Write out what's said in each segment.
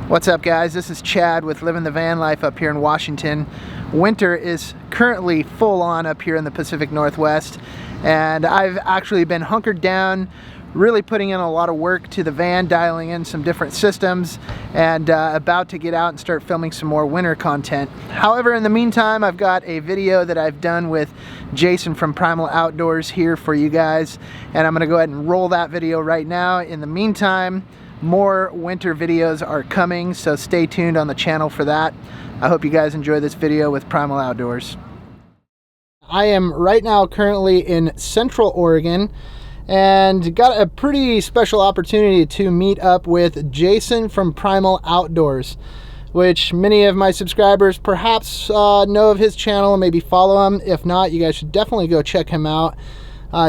What's up, guys? This is Chad with Living the Van Life up here in Washington. Winter is currently full on up here in the Pacific Northwest, and I've actually been hunkered down, really putting in a lot of work to the van, dialing in some different systems, and about to get out and start filming some more winter content. However, in the meantime, I've got a video that I've done with Jason from Primal Outdoors here for you guys, and I'm gonna go ahead and roll that video right now. In the meantime, more winter videos are coming, so stay tuned on the channel for that. I hope you guys enjoy this video with Primal Outdoors. I am right now currently in Central Oregon and got a pretty special opportunity to meet up with Jason from Primal Outdoors, which many of my subscribers perhaps know of his channel and maybe follow him. If not, you guys should definitely go check him out.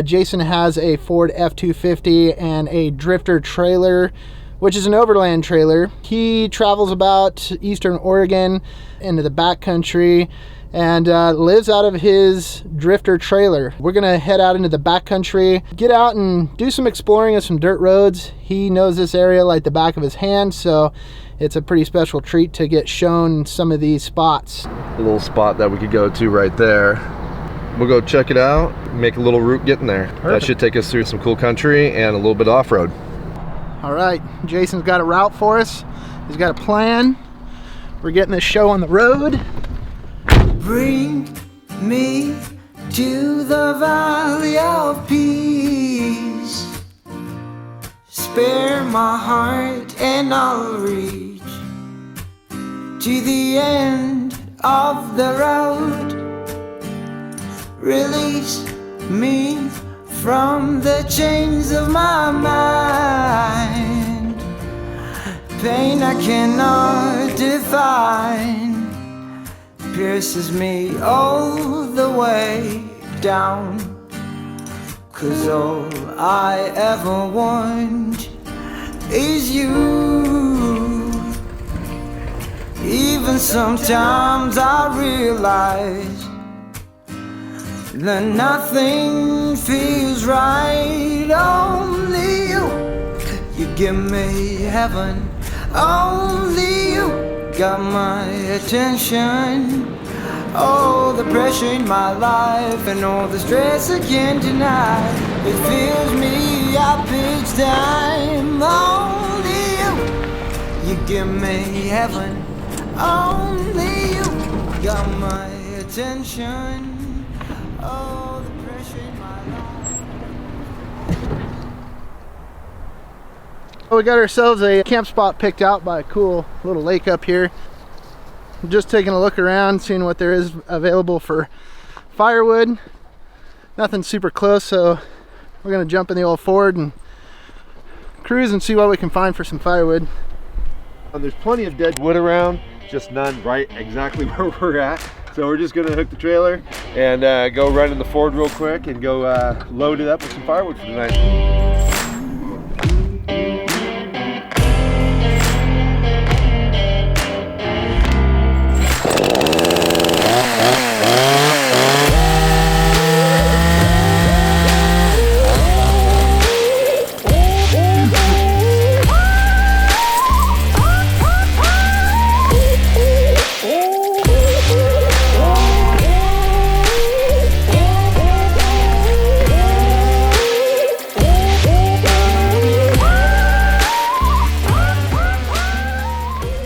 Jason has a Ford F-250 and a drifter trailer, which is an overland trailer. He travels about Eastern Oregon into the backcountry and lives out of his drifter trailer. We're gonna head out into the backcountry, get out and do some exploring of some dirt roads. He knows this area like the back of his hand, so it's a pretty special treat to get shown some of these spots. A little spot that we could go to right there. We'll go check it out, make a little route getting there. Perfect. That should take us through some cool country and a little bit off-road. All right, Jason's got a route for us. He's got a plan. We're getting this show on the road. Bring me to the valley of peace. Spare my heart and I'll reach to the end of the road. Release me from the chains of my mind. Pain I cannot define pierces me all the way down. 'Cause all I ever want is you. Even sometimes I realize that nothing feels right. Only you, you give me heaven. Only you got my attention. Oh, the pressure in my life and all the stress I can't deny, it fills me up each time. Only you give me heaven. Only you got my attention. Oh, the pressure in my life. Well, we got ourselves a camp spot picked out by a cool little lake up here. I'm just taking a look around, seeing what there is available for firewood. Nothing super close, so we're gonna jump in the old Ford and cruise and see what we can find for some firewood. There's plenty of dead wood around, just none right exactly where we're at. So we're just gonna hook the trailer and go run in the Ford real quick and go load it up with some firewood for tonight.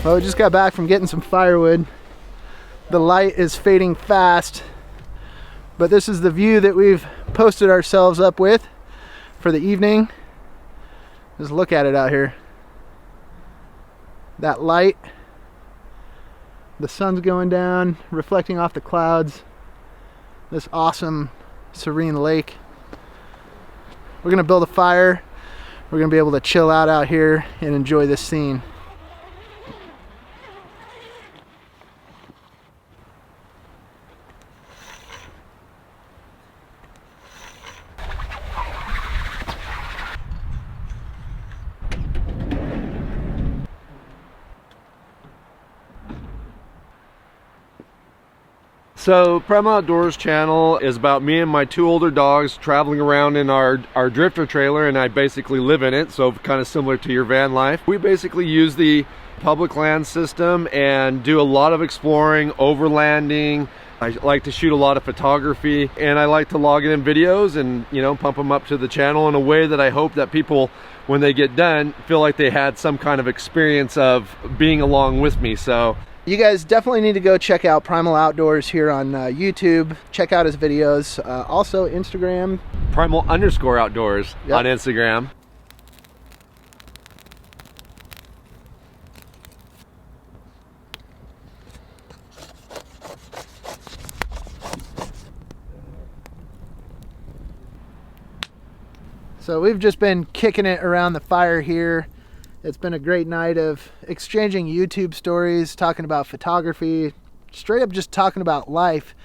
Well, we just got back from getting some firewood. The light is fading fast, but this is the view that we've posted ourselves up with for the evening. Just look at it out here. That light, the sun's going down, reflecting off the clouds. This awesome, serene lake. We're gonna build a fire. We're gonna be able to chill out here and enjoy this scene. So Primal Outdoors channel is about me and my 2 older dogs traveling around in our drifter trailer, and I basically live in it, so kind of similar to your van life. We basically use the public land system and do a lot of exploring, overlanding. I like to shoot a lot of photography, and I like to log it in videos and, you know, pump them up to the channel in a way that I hope that people, when they get done, feel like they had some kind of experience of being along with me. So you guys definitely need to go check out Primal Outdoors here on YouTube. Check out his videos. Also Instagram. Primal_outdoors on Instagram. So we've just been kicking it around the fire here. It's been a great night of exchanging YouTube stories, talking about photography, straight up just talking about life.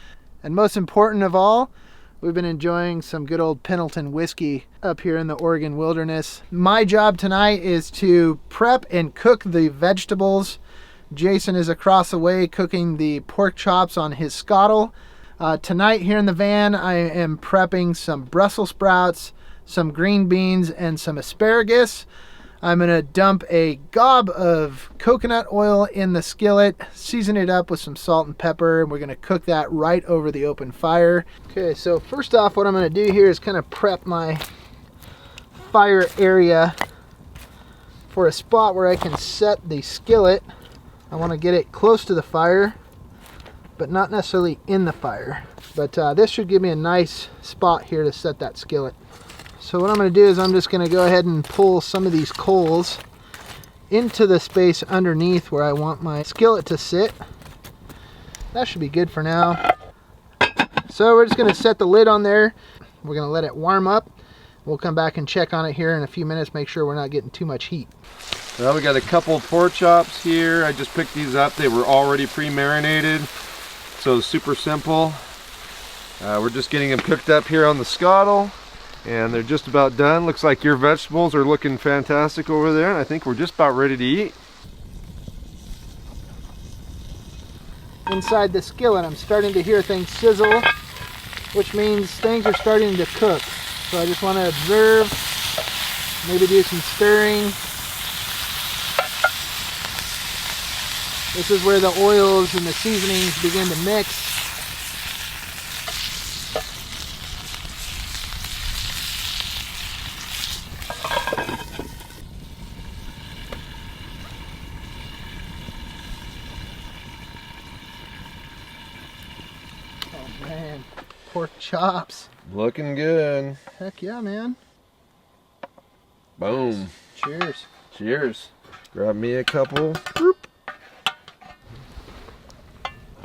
And most important of all, we've been enjoying some good old Pendleton whiskey up here in the Oregon wilderness. My job tonight is to prep and cook the vegetables. Jason is across the way cooking the pork chops on his scuttle. Tonight here in the van, I am prepping some Brussels sprouts, some green beans, and some asparagus. I'm gonna dump a gob of coconut oil in the skillet, season it up with some salt and pepper, and we're gonna cook that right over the open fire. Okay, so first off, what I'm gonna do here is kind of prep my fire area for a spot where I can set the skillet. I wanna get it close to the fire, but not necessarily in the fire. But this should give me a nice spot here to set that skillet. So what I'm going to do is I'm just going to go ahead and pull some of these coals into the space underneath where I want my skillet to sit. That should be good for now. So we're just going to set the lid on there. We're going to let it warm up. We'll come back and check on it here in a few minutes, make sure we're not getting too much heat. Well, we got a couple pork chops here. I just picked these up. They were already pre-marinated, so super simple. We're just getting them cooked up here on the scuttle, and they're just about done. Looks like your vegetables are looking fantastic over there, and I think we're just about ready to eat. Inside the skillet, I'm starting to hear things sizzle, which means things are starting to cook. So I just want to observe, maybe do some stirring. This is where the oils and the seasonings begin to mix. Oh man, pork chops. Looking good. Heck yeah, man. Boom. Cheers. Cheers. Grab me a couple. Boop.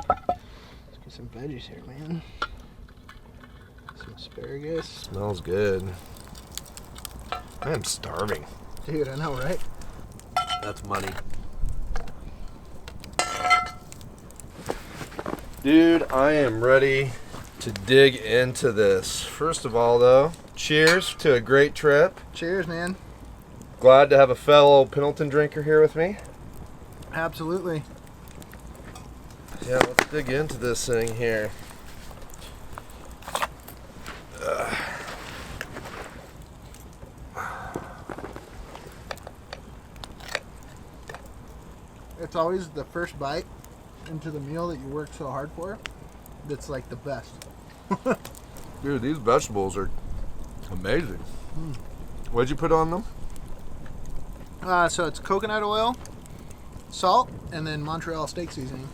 Let's get some veggies here, man. Some asparagus. Smells good. I am starving. Dude, I know, right? That's money. Dude, I am ready to dig into this. First of all, though, cheers to a great trip. Cheers, man. Glad to have a fellow Pendleton drinker here with me. Absolutely. Yeah, let's dig into this thing here. It's always the first bite into the meal that you work so hard for that's like the best. Dude, these vegetables are amazing. What'd you put on them? So it's coconut oil, salt, and then Montreal steak seasoning.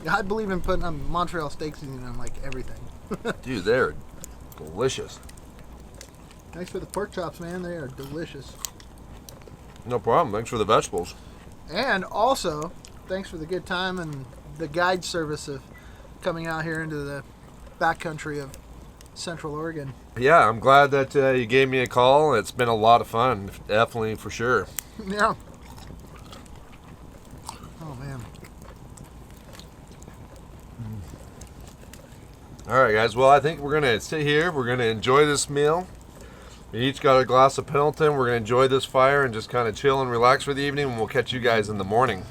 I believe in putting Montreal steak seasoning on like everything. Dude, they're delicious. Thanks for the pork chops, man. They are delicious. No problem. Thanks for the vegetables. And also, thanks for the good time and the guide service of coming out here into the backcountry of Central Oregon. Yeah, I'm glad that you gave me a call. It's been a lot of fun, definitely, for sure. Yeah. Oh, man. All right, guys. Well, I think we're going to sit here. We're going to enjoy this meal. We each got a glass of Pendleton. We're going to enjoy this fire and just kind of chill and relax for the evening, and we'll catch you guys in the morning.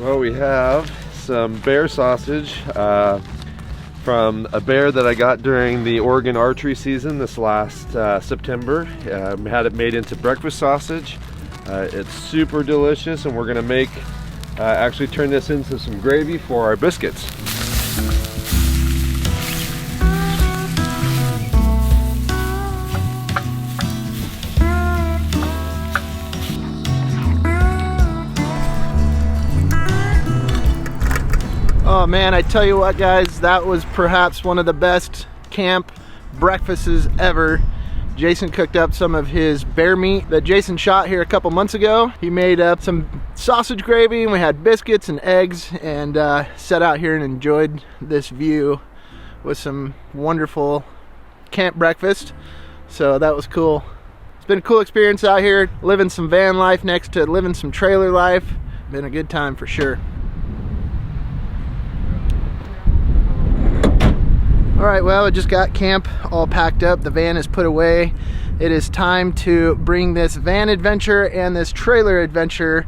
Well, we have some bear sausage from a bear that I got during the Oregon archery season this last September. We had it made into breakfast sausage. It's super delicious, and we're gonna make actually turn this into some gravy for our biscuits. Oh man, I tell you what guys, that was perhaps one of the best camp breakfasts ever. Jason cooked up some of his bear meat that Jason shot here a couple months ago. He made up some sausage gravy, and we had biscuits and eggs, and sat out here and enjoyed this view with some wonderful camp breakfast. So that was cool. It's been a cool experience out here, living some van life next to living some trailer life. Been a good time for sure. All right, well, I just got camp all packed up. The van is put away. It is time to bring this van adventure and this trailer adventure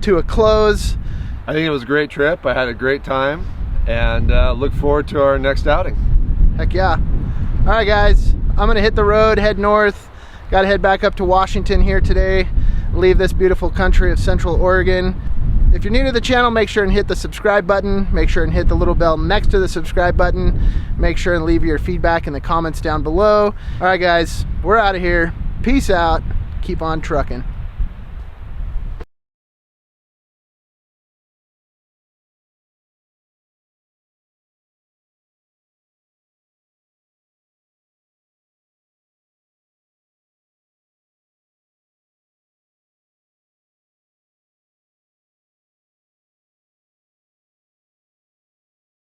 to a close. I think it was a great trip. I had a great time, and look forward to our next outing. Heck yeah. All right, guys, I'm gonna hit the road, head north. Gotta head back up to Washington here today, leave this beautiful country of Central Oregon. If you're new to the channel, make sure and hit the subscribe button. Make sure and hit the little bell next to the subscribe button. Make sure and leave your feedback in the comments down below. All right, guys, we're out of here. Peace out. Keep on trucking.